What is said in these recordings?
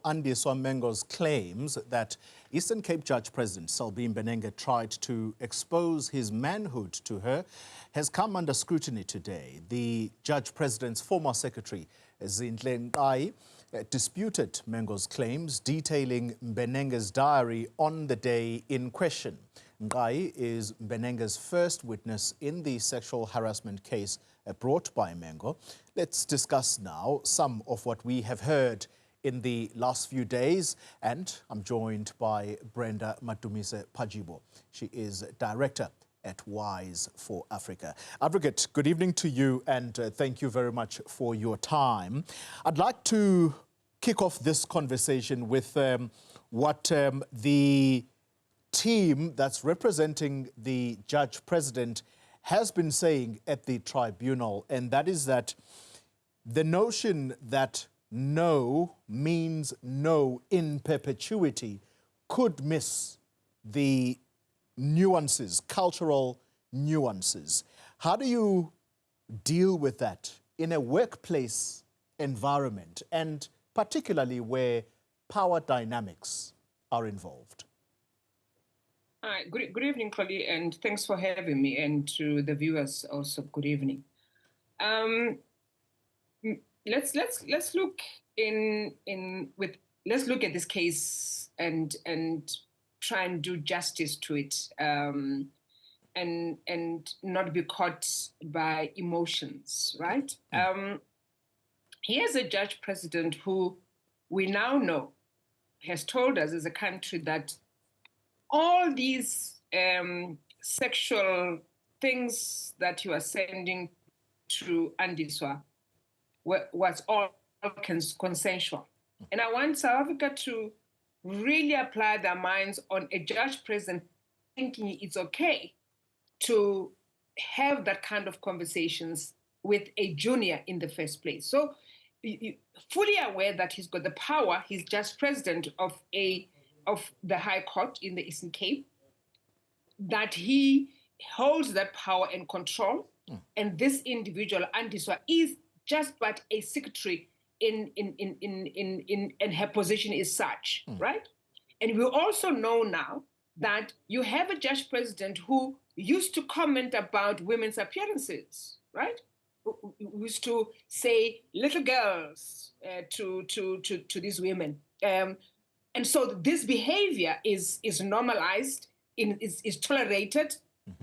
Andiswa Mengo's claims that Eastern Cape Judge President Selby Mbenenge tried to expose his manhood to her has come under scrutiny today. The Judge President's former secretary, Zinhle Nkqayi, disputed Mengo's claims, detailing Mbenenge's diary on the day in question. Nkqayi is Mbenenge's first witness in the sexual harassment case brought by Mengo. Let's discuss now some of what we have heard in the last few days, and I'm joined by Brenda Madumise-Pajibo. She is director at Wise for Africa. Advocate, good evening to you, and thank you very much for your time. I'd like to kick off this conversation with what the team that's representing the Judge President has been saying at the tribunal, and that is that the notion that no means no in perpetuity could miss the nuances, cultural nuances. How do you deal with that in a workplace environment, and particularly where power dynamics are involved? Hi, good evening, Khali, and thanks for having me, and to the viewers also, good evening. Let's look let's look at this case and try and do justice to it, and not be caught by emotions, right? Here's a Judge President who we now know has told us as a country that all these sexual things that you are sending to Andiswa was all consensual. And I want South Africa to really apply their minds on a Judge President thinking it's okay to have that kind of conversations with a junior in the first place. So fully aware that he's got the power, he's Judge President of the High Court in the Eastern Cape, that he holds that power and control. And this individual, Andiswa, is just but a secretary in her position is such, right? And we also know now that you have a Judge President who used to comment about women's appearances, right? Who used to say little girls to these women. And so this behavior is normalized, is tolerated,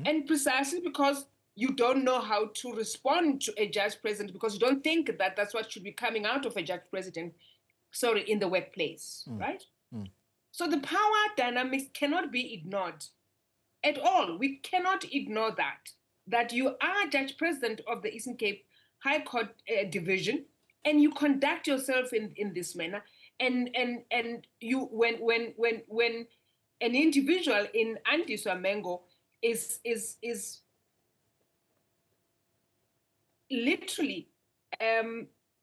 and precisely because you don't know how to respond to a Judge President, because you don't think that that's what should be coming out of a Judge President, in the workplace, right? So the power dynamics cannot be ignored at all. We cannot ignore that you are Judge President of the Eastern Cape High Court Division, and you conduct yourself in this manner. And you, when an individual in Andiswa Mengo is literally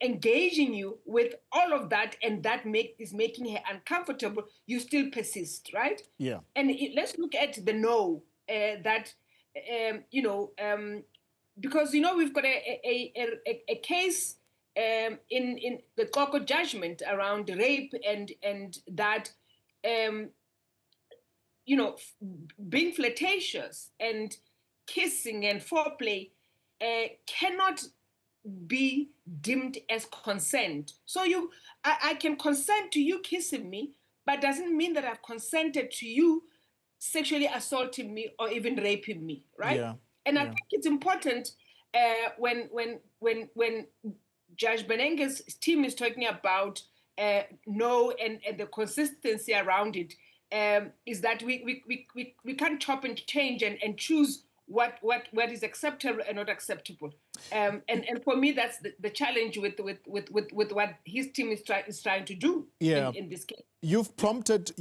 engaging you with all of that, and that is making her uncomfortable, you still persist, right? Yeah. And let's look at the no because we've got a case in the Coco judgment around rape and that being flirtatious and kissing and foreplay cannot be deemed as consent. So I can consent to you kissing me, but doesn't mean that I've consented to you sexually assaulting me or even raping me, right? Yeah. And I think it's important when Judge Mbenenge's team is talking about no and the consistency around it, is that we can't chop and change and choose what is acceptable and not acceptable. And for me, that's the challenge with what his team is trying to do in this case. You've prompted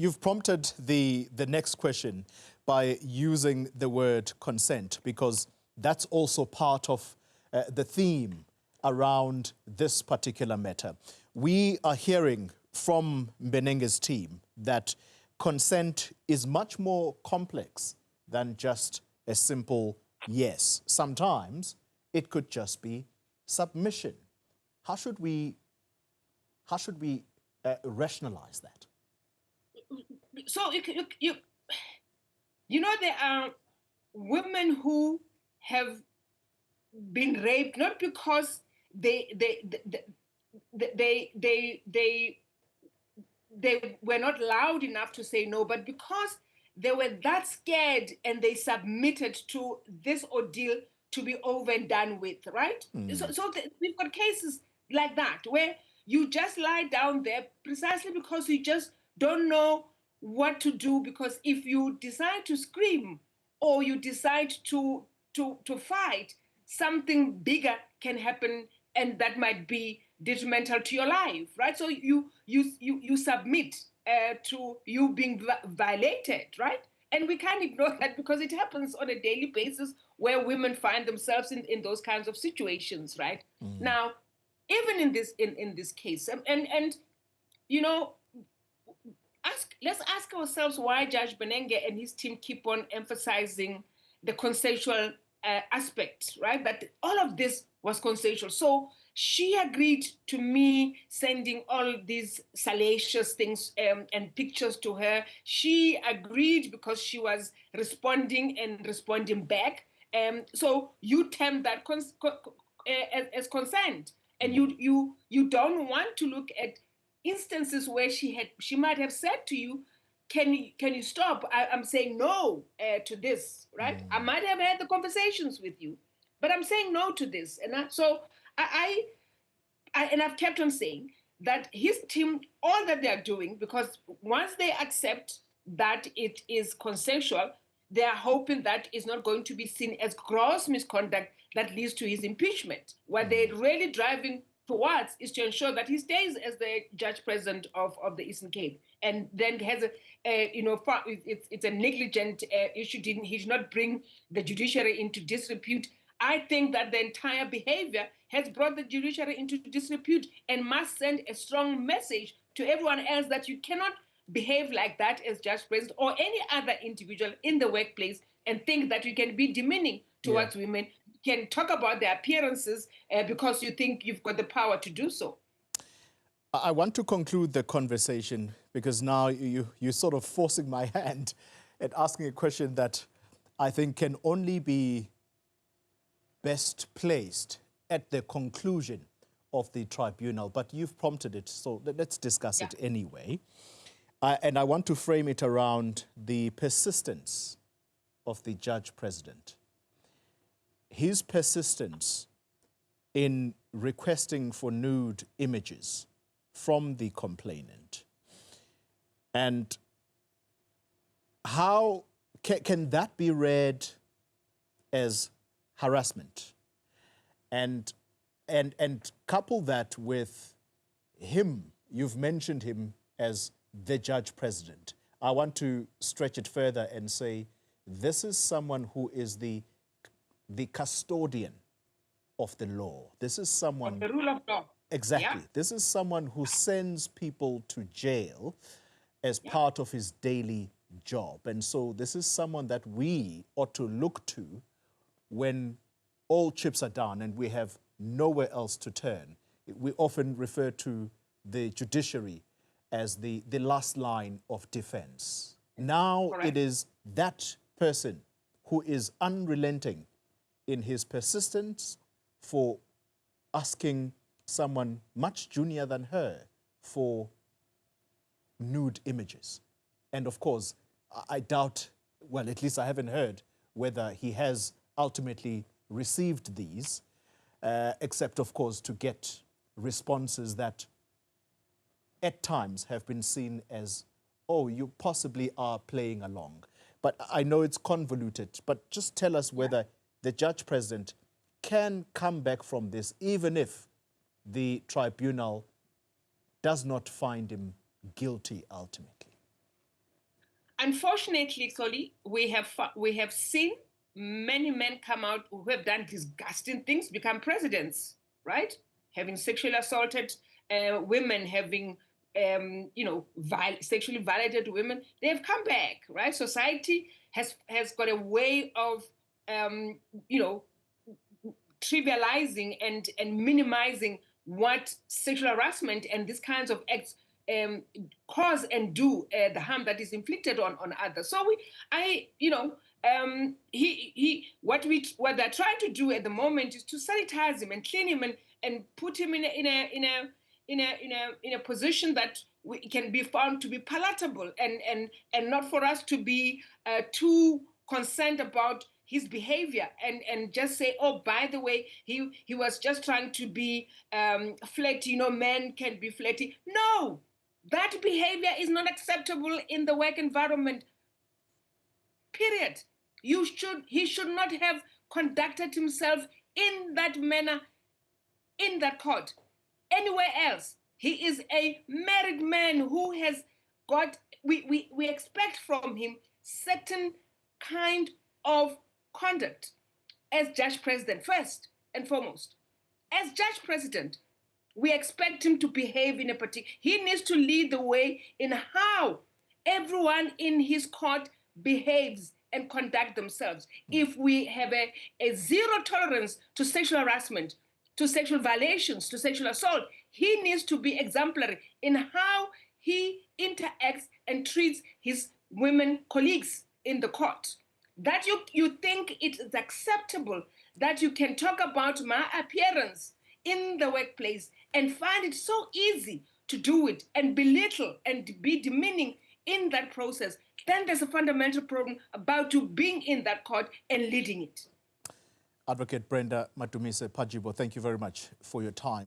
the next question by using the word consent, because that's also part of the theme around this particular matter. We are hearing from Mbenenge's team that consent is much more complex than just a simple yes. Sometimes it could just be submission. How should we rationalize that? So you know, there are women who have been raped not because they were not loud enough to say no, but because they were that scared and they submitted to this ordeal to be over and done with, right? So we've got cases like that where you just lie down there precisely because you just don't know what to do, because if you decide to scream or you decide to fight, something bigger can happen, and that might be detrimental to your life, right? So you submit to you being violated, right? And we can't ignore that because it happens on a daily basis where women find themselves in those kinds of situations, right? Now, even in this case, and you know, let's ask ourselves why Judge Mbenenge and his team keep on emphasizing the consensual aspect, right? That all of this was consensual. So she agreed to me sending all these salacious things and pictures to her. She agreed because she was responding and responding back. So you term that as consent, and you don't want to look at instances where she might have said to you, can you stop? I'm saying no to this, right? I might have had the conversations with you, but I'm saying no to this. And so and I've kept on saying that his team, all that they're doing, because once they accept that it is consensual, they are hoping that it's not going to be seen as gross misconduct that leads to his impeachment. What they're really driving towards is to ensure that he stays as the judge president of the Eastern Cape, and then has it's a negligent issue. He did not bring the judiciary into disrepute. I think that the entire behavior has brought the judiciary into disrepute and must send a strong message to everyone else that you cannot behave like that as judge president or any other individual in the workplace and think that you can be demeaning towards women. You can talk about their appearances because you think you've got the power to do so. I want to conclude the conversation because now you're sort of forcing my hand at asking a question that I think can only be best placed at the conclusion of the tribunal, but you've prompted it, so let's discuss it anyway. And I want to frame it around the persistence of the judge president. His persistence in requesting for nude images from the complainant. And how can that be read as harassment? And couple that with him, you've mentioned him as the judge president. I want to stretch it further and say this is someone who is the custodian of the law. This is someone... Of the rule of law. Exactly. Yeah. This is someone who sends people to jail as part of his daily job. And so this is someone that we ought to look to when all chips are down and we have nowhere else to turn. We often refer to the judiciary as the last line of defense. Now it is that person who is unrelenting in his persistence for asking someone much junior than her for nude images. And of course, I doubt, well, at least I haven't heard whether he has ultimately received these, except of course to get responses that at times have been seen as, oh, you possibly are playing along. But I know it's convoluted, but just tell us whether the judge president can come back from this, even if the tribunal does not find him guilty ultimately. Unfortunately, Xoli, we have seen many men come out who have done disgusting things, become presidents, right? Having sexually assaulted women, having sexually violated women, they have come back, right? Society has got a way of, trivializing and minimizing what sexual harassment and these kinds of acts cause and do the harm that is inflicted on others. So what they're trying to do at the moment is to sanitize him and clean him and put him in a position that can be found to be palatable and not for us to be too concerned about his behavior and just say, oh, by the way, he was just trying to be flirty. Men can be flirty. No, that behavior is not acceptable in the work environment. Period. He should not have conducted himself in that manner in that court. Anywhere else, he is a married man who has got. We expect from him certain kind of conduct as judge president, first and foremost. As judge president, we expect him to behave in a particular. He needs to lead the way in how everyone in his court behaves and conduct themselves. If we have a zero tolerance to sexual harassment, to sexual violations, to sexual assault, he needs to be exemplary in how he interacts and treats his women colleagues in the court. That you think it is acceptable that you can talk about my appearance in the workplace and find it so easy to do it and belittle and be demeaning in that process, then there's a fundamental problem about you being in that court and leading it. Advocate Brenda Madumise-Pajibo, thank you very much for your time.